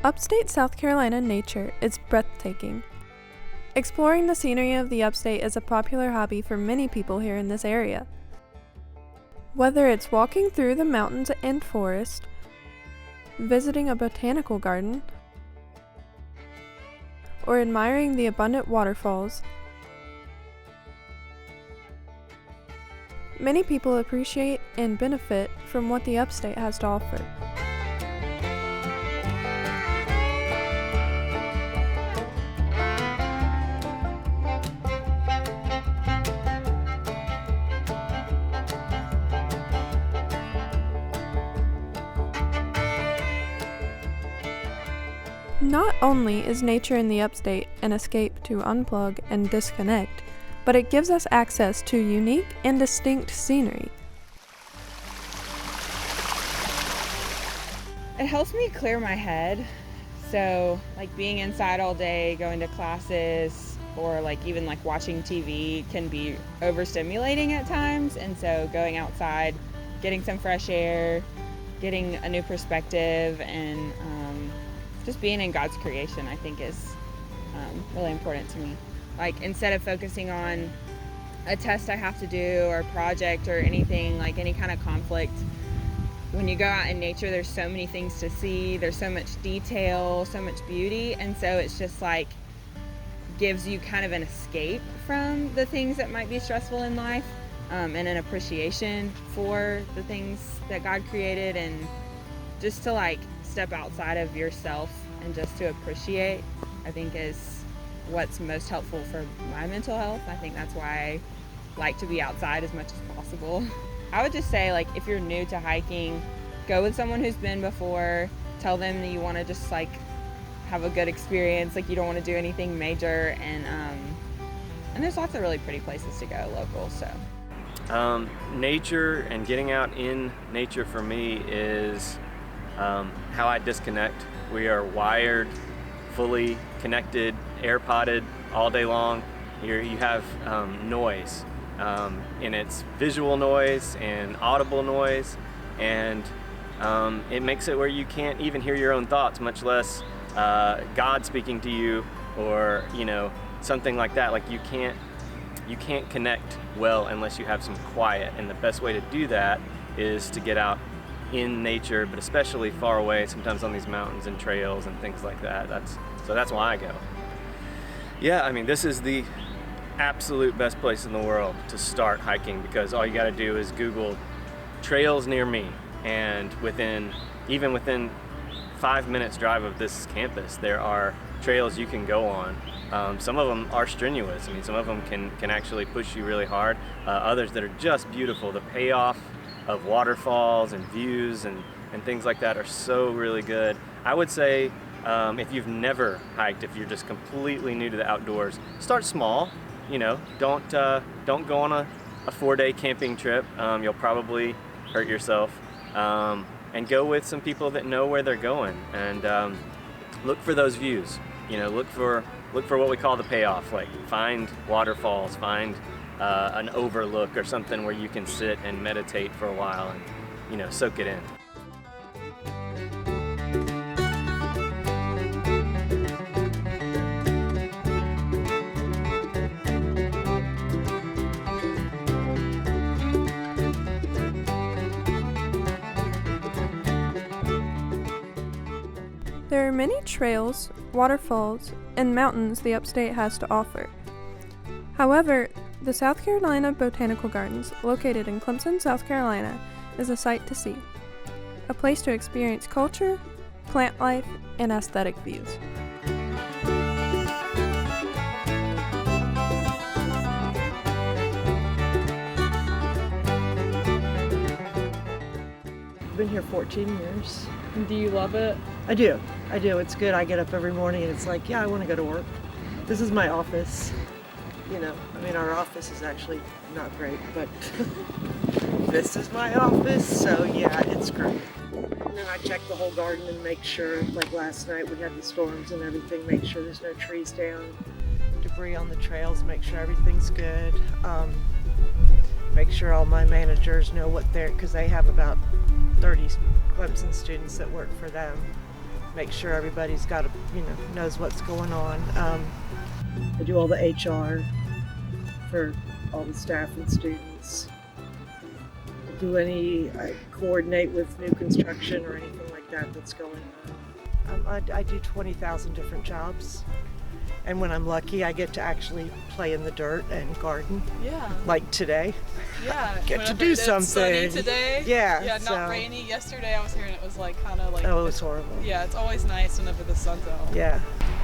Upstate South Carolina nature is breathtaking. Exploring the scenery of the upstate is a popular hobby for many people here in this area. Whether it's walking through the mountains and forest, visiting a botanical garden, or admiring the abundant waterfalls, many people appreciate and benefit from what the upstate has to offer. Not only is nature in the upstate an escape to unplug and disconnect, but it gives us access to unique and distinct scenery. It helps me clear my head. So like being inside all day, going to classes, or even watching TV can be overstimulating at times. And so going outside, getting some fresh air, getting a new perspective, and just being in God's creation, I think is really important to me. Instead of focusing on a test I have to do or a project or anything, any kind of conflict, when you go out in nature, there's so many things to see, there's so much detail, so much beauty, and so it's just gives you kind of an escape from the things that might be stressful in life, and an appreciation for the things that God created, and just to step outside of yourself and just to appreciate, I think is what's most helpful for my mental health. I think that's why I like to be outside as much as possible. I would just say, if you're new to hiking, go with someone who's been before. Tell them that you want to just have a good experience, you don't want to do anything major, and there's lots of really pretty places to go local. So nature and getting out in nature for me is how I disconnect. We are wired, fully connected, air-podded all day long. You have noise, and it's visual noise and audible noise, and it makes it where you can't even hear your own thoughts, much less God speaking to you, or something like that. You can't connect well unless you have some quiet, and the best way to do that is to get out in nature, but especially far away, sometimes on these mountains and trails and things like that. That's why I go. Yeah, I mean, this is the absolute best place in the world to start hiking, because all you got to do is Google trails near me, and within 5 minutes drive of this campus, there are trails you can go on. Some of them are strenuous. I mean, some of them can actually push you really hard. Others that are just beautiful. The payoff of waterfalls and views and things like that are so really good. I would say if you've never hiked, if you're just completely new to the outdoors, start small. Don't go on a 4-day camping trip. You'll probably hurt yourself. And go with some people that know where they're going, and look for those views. Look for what we call the payoff. Find waterfalls, find an overlook or something where you can sit and meditate for a while and soak it in. There are many trails, waterfalls, and mountains the upstate has to offer. However, the South Carolina Botanical Gardens, located in Clemson, South Carolina, is a sight to see. A place to experience culture, plant life, and aesthetic views. I've been here 14 years. And do you love it? I do. It's good. I get up every morning and it's I want to go to work. This is my office. Our office is actually not great, but this is my office, so yeah, it's great. And then I check the whole garden and make sure, last night we had the storms and everything, make sure there's no trees down, debris on the trails, make sure everything's good. Make sure all my managers know what because they have about 30 Clemson students that work for them. make sure everybody's got knows what's going on. I do all the HR for all the staff and students. I coordinate with new construction or anything like that that's going on. I do 20,000 different jobs. And when I'm lucky, I get to actually play in the dirt and garden. Yeah. Like today. Yeah. Get to do something. Sunny today. Yeah. Yeah, not rainy. Yesterday I was here and it was like kind of like. Oh, it was horrible. Yeah, it's always nice whenever the sun's out. Yeah.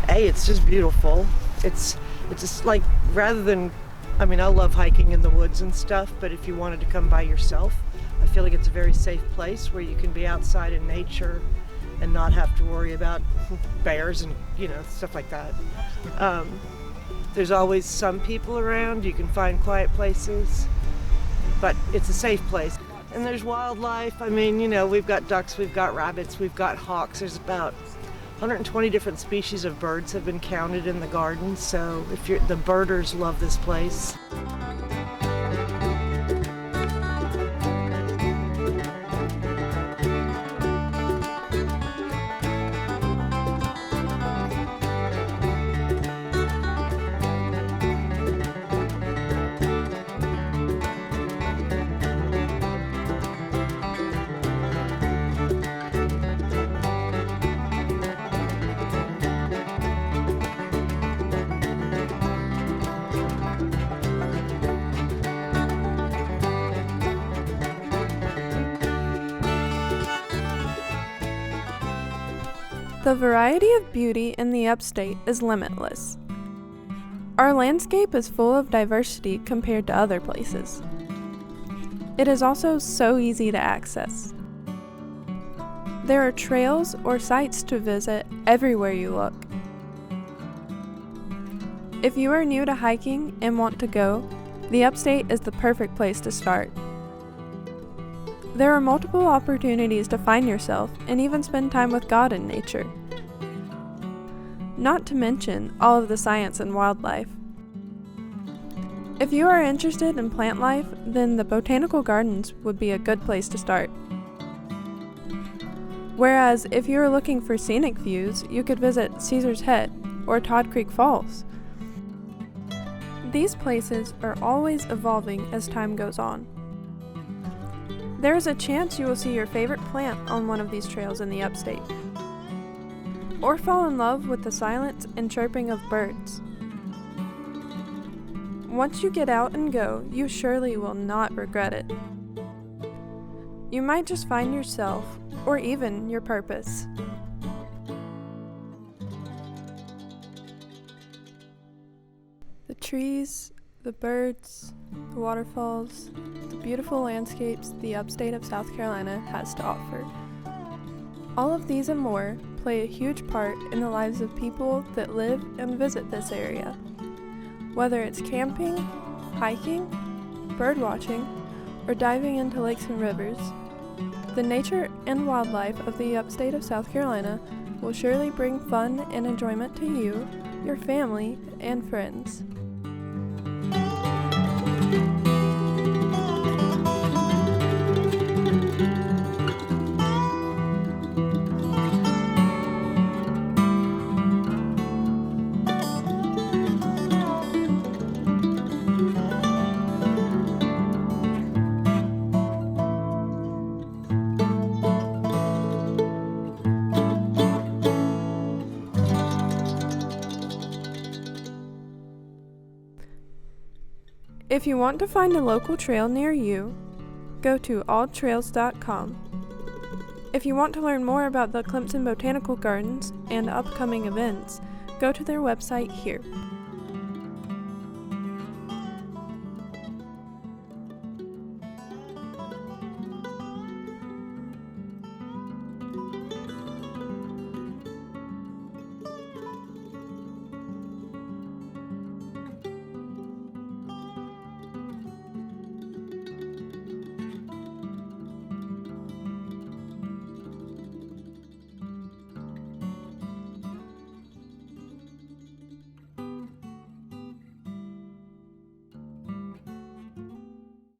Hey, it's just beautiful. It's just like, rather than, I love hiking in the woods and stuff, but if you wanted to come by yourself, I feel like it's a very safe place where you can be outside in nature and not have to worry about bears and stuff like that. There's always some people around. You can find quiet places, but it's a safe place. And there's wildlife. We've got ducks, we've got rabbits, we've got hawks. There's about 120 different species of birds have been counted in the garden. So the birders love this place. The variety of beauty in the Upstate is limitless. Our landscape is full of diversity compared to other places. It is also so easy to access. There are trails or sites to visit everywhere you look. If you are new to hiking and want to go, the Upstate is the perfect place to start. There are multiple opportunities to find yourself and even spend time with God in nature. Not to mention all of the science and wildlife. If you are interested in plant life, then the botanical gardens would be a good place to start. Whereas if you are looking for scenic views, you could visit Caesar's Head or Todd Creek Falls. These places are always evolving as time goes on. There is a chance you will see your favorite plant on one of these trails in the Upstate, or fall in love with the silence and chirping of birds. Once you get out and go, you surely will not regret it. You might just find yourself, or even your purpose. The trees, the birds, the waterfalls, the beautiful landscapes the Upstate of South Carolina has to offer. All of these and more play a huge part in the lives of people that live and visit this area. Whether it's camping, hiking, bird watching, or diving into lakes and rivers, the nature and wildlife of the Upstate of South Carolina will surely bring fun and enjoyment to you, your family, and friends. If you want to find a local trail near you, go to alltrails.com. If you want to learn more about the Clemson Botanical Gardens and upcoming events, go to their website here.